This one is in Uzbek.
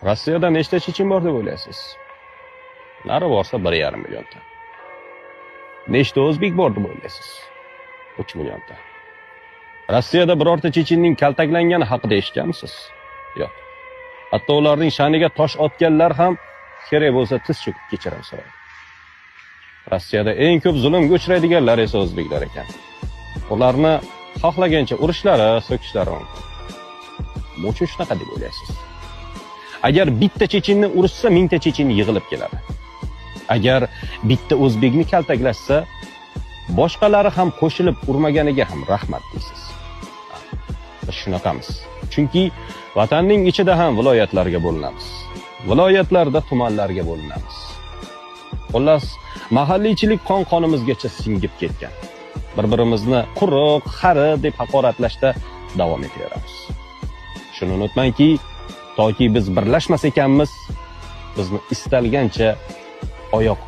Rossiyada nechta chechen bor deb o'ylaysiz? Nari borsa 1,5 millionta. Nechta o'zbek bor deb o'ylaysiz? 3 millionta. Rossiyada birorta chechenning kaltaklangani haqida eshitganmisiz? Yo'q. Hatto ularning sha'niga tosh otganlar ham kerak bo'lsa tiz cho'kib kechirim so'raydi. Rossiyada eng ko'p zulmga uchraydiganlar esa o'zbeklar ekan. Ularni xohlagancha urishlari, so'kishlari mumkin. Nechun shunaqa deb o'ylaysiz? Agar bitta chechenni urishsa, 1000 ta chechen yig'ilib keladi. Agar bitta o'zbekni kaltaklashsa, boshqalari ham qo'shilib urmaganiga ham rahmat deysiz. Biz shunaqamiz. Chunki vatanning ichida ham viloyatlarga bo'linamiz. Viloyatlarda tumanlarga bo'linamiz. Xullas, mahalliychilik qon-qonimizgacha singib ketgan. Bir-birimizni quruq, xari deb haqoratlashda davom etaveramiz. Shuni unutmangki, toki biz birlashmas ekanmiz, bizni istalgancha oyoq